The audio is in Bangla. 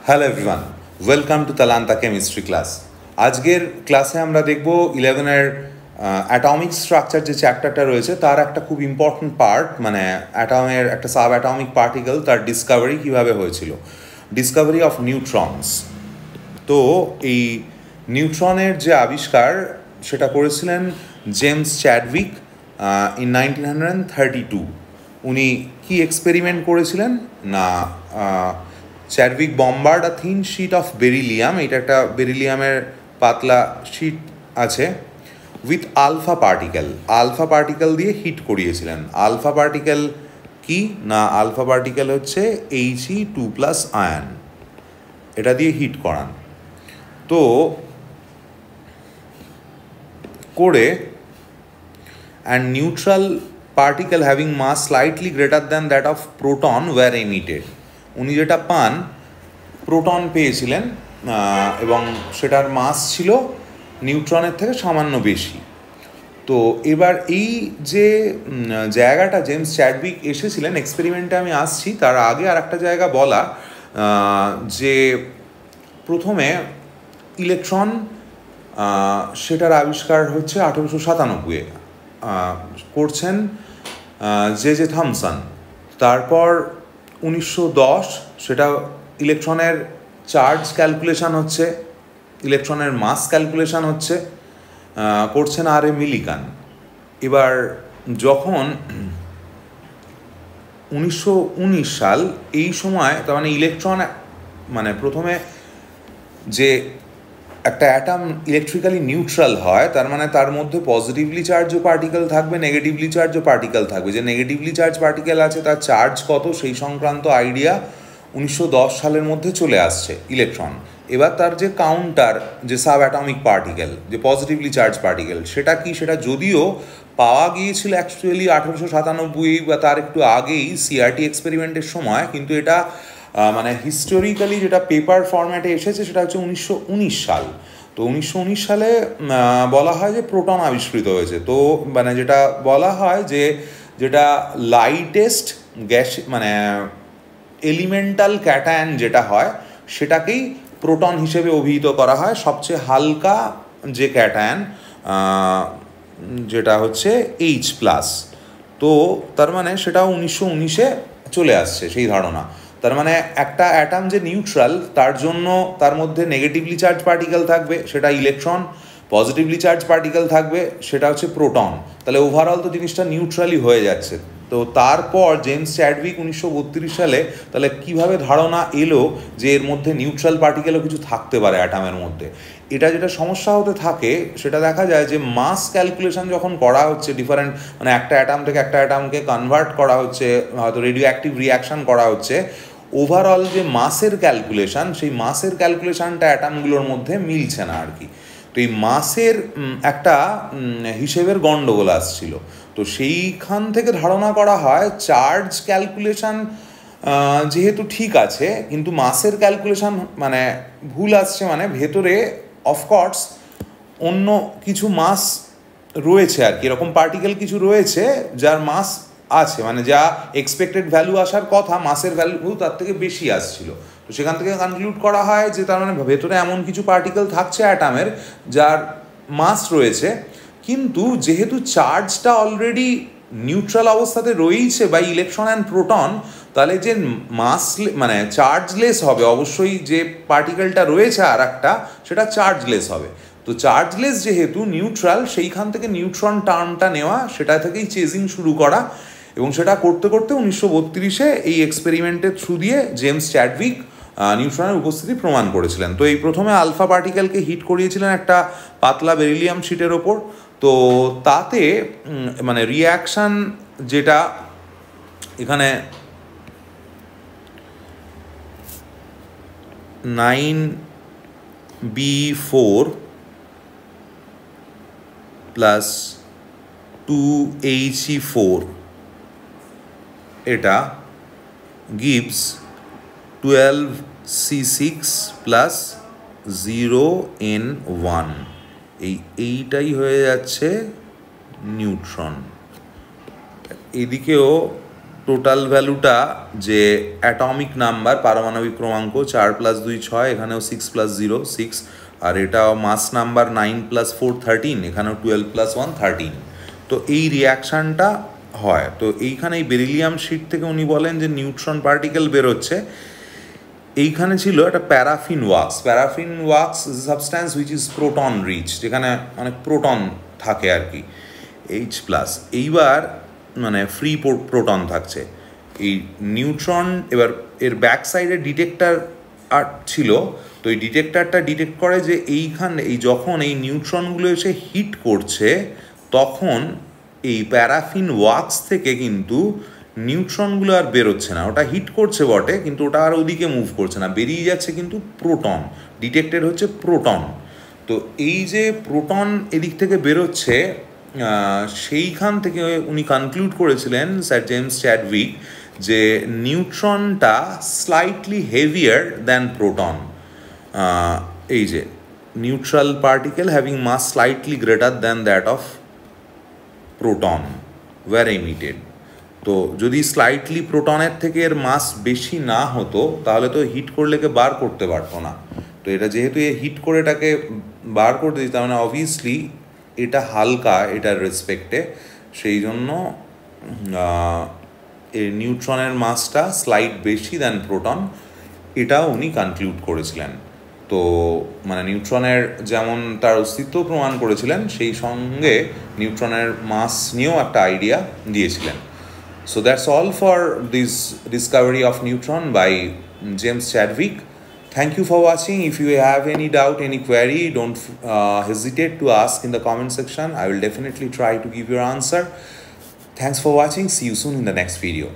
Hello everyone, welcome to Talanta chemistry class. আজকের ক্লাসে আমরা দেখব 11-এর অ্যাটমিক স্ট্রাকচার যে চ্যাপ্টারটা রয়েছে তার একটা খুব ইম্পর্ট্যান্ট পার্ট, মানে অ্যাটমের একটা সাব অ্যাটমিক পার্টিকেল, তার ডিসকাভারি কীভাবে হয়েছিল, ডিসকাভারি অফ নিউট্রনস। তো এই নিউট্রনের যে আবিষ্কার সেটা করেছিলেন জেমস চ্যাডউইক ইন 1932। উনি কি এক্সপেরিমেন্ট করেছিলেন না, Chadwick bombard a thin sheet of beryllium, এটা একটা বেরিলিয়ামের পাতলা শিট আছে, উইথ আলফা পার্টিকেল দিয়ে হিট করিয়েছিলেন। আলফা পার্টিকেল কি না, আলফা পার্টিকেল হচ্ছে He2+ আয়ন, এটা দিয়ে হিট করান। তো করে and neutral particle having mass slightly greater than that of proton were emitted. উনি যেটা পান, প্রোটন পেয়েছিলেন এবং সেটার মাস ছিল নিউট্রনের থেকে সামান্য বেশি। তো এবার এই যে জায়গাটা জেমস চ্যাডউইক এসেছিলেন, এক্সপেরিমেন্টে আমি আসছি, তার আগে আর একটা জায়গা বলা, যে প্রথমে ইলেকট্রন সেটার আবিষ্কার হচ্ছে 1897-এ করছেন জে থমসন। তারপর 1910 সেটা ইলেকট্রনের চার্জ ক্যালকুলেশন হচ্ছে, ইলেকট্রনের মাস ক্যালকুলেশন হচ্ছে, করছেন আর.এ. মিলিকান। এবার যখন 1919 সাল, এই সময় তার মানে ইলেকট্রন, মানে প্রথমে যে একটা অ্যাটম ইলেকট্রিক্যালি নিউট্রাল হয়, তার মানে তার মধ্যে পজিটিভলি চার্জও পার্টিকেল থাকবে, নেগেটিভলি চার্জও পার্টিকেল থাকবে। যে নেগেটিভলি চার্জ পার্টিকেল আছে তার চার্জ কত, সেই সংক্রান্ত আইডিয়া 1910 সালের মধ্যে চলে আসছে ইলেকট্রন। এবার তার যে কাউন্টার, যে সাব অ্যাটমিক পার্টিকেল, যে পজিটিভলি চার্জ পার্টিকেল, সেটা কি, সেটা যদিও পাওয়া গিয়েছিল অ্যাকচুয়ালি 1897 বা তার একটু আগেই সিআরটি এক্সপেরিমেন্টের সময়, কিন্তু এটা মানে হিস্টোরিক্যালি যেটা পেপার ফরম্যাটে এসেছে সেটা হচ্ছে 1919 সাল। তো 1919 সালে বলা হয় যে প্রোটন আবিষ্কৃত হয়েছে। তো মানে যেটা বলা হয় যে যেটা লাইটেস্ট গ্যাস, মানে এলিমেন্টাল ক্যাটায়ন যেটা হয় সেটাকেই প্রোটন হিসেবে অভিহিত করা হয়। সবচেয়ে হালকা যে ক্যাটায়ন যেটা হচ্ছে H+। তো তার মানে সেটা 1919-এ চলে আসছে সেই ধারণা। তার মানে একটা অ্যাটম যে নিউট্রাল, তার জন্য তার মধ্যে নেগেটিভলি চার্জ পার্টিকেল থাকবে, সেটা ইলেকট্রন, পজিটিভলি চার্জ পার্টিকেল থাকবে, সেটা হচ্ছে প্রোটন। তাহলে ওভারঅল তো জিনিসটা নিউট্রালই হয়ে যাচ্ছে। তো তারপর জেমস চ্যাডউইক 1932 সালে তাহলে কিভাবে ধারণা এলো যে এর মধ্যে নিউট্রাল পার্টিকেলও কিছু থাকতে পারে অ্যাটমের মধ্যে। এটা যেটা সমস্যা হতে থাকে সেটা দেখা যায় যে মাস ক্যালকুলেশন যখন করা হচ্ছে, ডিফারেন্ট মানে একটা অ্যাটম থেকে একটা অ্যাটমকে কনভার্ট করা হচ্ছে, হয়তো রেডিও অ্যাক্টিভ রিয়াকশান করা হচ্ছে, ওভারঅল যে মাসের ক্যালকুলেশন, সেই মাসের ক্যালকুলেশনটা অ্যাটমগুলোর মধ্যে মিলছে না আর কি। তো এই মাসের একটা হিসেবের গণ্ডগোল আসছিল। তো সেইখান থেকে ধারণা করা হয় চার্জ ক্যালকুলেশন যেহেতু ঠিক আছে, কিন্তু মাসের ক্যালকুলেশন মানে ভুল আসছে, মানে ভেতরে অফকোর্স অন্য কিছু মাস রয়েছে আর কি, এরকম পার্টিকেল কিছু রয়েছে যার মাস আছে, মানে যা এক্সপেক্টেড ভ্যালু আসার কথা, মাসের ভ্যালু তার থেকে বেশি আসছিল। তো সেখান থেকে কনক্লুড করা হয় যে তার মানে ভেতরে এমন কিছু পার্টিকেল থাকছে অ্যাটমের যার মাস রয়েছে, কিন্তু যেহেতু চার্জটা অলরেডি নিউট্রাল অবস্থাতে রয়েছে বাই ইলেকট্রন অ্যান্ড প্রোটন, তাহলে যে মাস মানে চার্জলেস হবে, অবশ্যই যে পার্টিকেলটা রয়েছে আর একটা, সেটা চার্জলেস হবে। তো চার্জলেস যেহেতু নিউট্রাল, সেইখান থেকে নিউট্রন টার্মটা নেওয়া, সেটা থেকেই চেজিং শুরু করা, এবং সেটা করতে করতে 1932-এ এই এক্সপেরিমেন্টের থ্রু দিয়ে জেমস চ্যাডউইক নিউট্রনের উপস্থিতি প্রমাণ করেছিলেন। তো এই প্রথমে আলফা পার্টিকেলকে হিট করিয়েছিলেন একটা পাতলা বেরিলিয়াম শিটের ওপর। তো তাতে মানে রিয়াকশান যেটা এখানে 9B4 প্লাস 2He4, এটা গিভস 12C6 প্লাস 0N1। এইটাই হয়ে যাচ্ছে নিউট্রন। এদিকেও টোটাল ভ্যালুটা যে অ্যাটমিক নাম্বার পারমাণবিক ক্রমাঙ্ক 4 + 2 6, এখানেও 6 + 0 6, আর এটাও মাস নাম্বার 9 + 4 13, এখানেও 12 + 1 13। তো এই রিয়াকশানটা হয়। তো এইখানে এই বেরিলিয়াম শিট থেকে উনি বলেন যে নিউট্রন পার্টিকেল বেরোচ্ছে। এইখানে ছিল একটা paraffin wax. Paraffin wax is substance which is proton rich, যেখানে অনেক প্রোটন থাকে আর কি, H+। এইবার মানে ফ্রি প্রোটন থাকছে। এই নিউট্রন এবার এর ব্যাক সাইডে ডিটেক্টর আর ছিল। তো এই ডিটেক্টরটা ডিটেক্ট করে যে এই যখন এই নিউট্রনগুলো এসে হিট করছে, তখন এই প্যারাফিন ওয়াক্স থেকে কিন্তু নিউট্রনগুলো আর বেরোচ্ছে না। ওটা হিট করছে বটে, কিন্তু ওটা আর ওদিকে মুভ করছে না, বেরিয়ে যাচ্ছে কিন্তু প্রোটন। ডিটেক্টেড হচ্ছে প্রোটন। তো এই যে প্রোটন এদিক থেকে বেরোচ্ছে, সেইখান থেকে উনি কনক্লুড করেছিলেন, স্যার জেমস চ্যাডউইক, যে নিউট্রনটা স্লাইটলি হেভিয়ার দ্যান প্রোটন। এই যে neutral particle having mass slightly greater than that of proton were emitted. তো যদি স্লাইটলি প্রোটনের থেকে এর মাস বেশি না হতো, তাহলে তো হিট করলে বার করতে পারতো না। তো এটা যেহেতু হিট করে এটাকে বার করতে দিতে, মানে অবভিয়াসলি এটা হালকা এটার রেসপেক্টে, সেই জন্য এই নিউট্রনের মাসটা স্লাইট বেশি দ্যান প্রোটন, এটাও উনি কনক্লুড করেছিলেন। তো মানে নিউট্রনের যেমন তার অস্তিত্ব প্রমাণ করেছিলেন, সেই সঙ্গে নিউট্রনের মাস নিয়েও একটা আইডিয়া দিয়েছিলেন। So that's all for this discovery of neutron by James Chadwick. Thank you for watching. If you have any doubt, any query, don't hesitate to ask in the comment section. I will definitely try to give your answer. Thanks for watching. See you soon in the next video.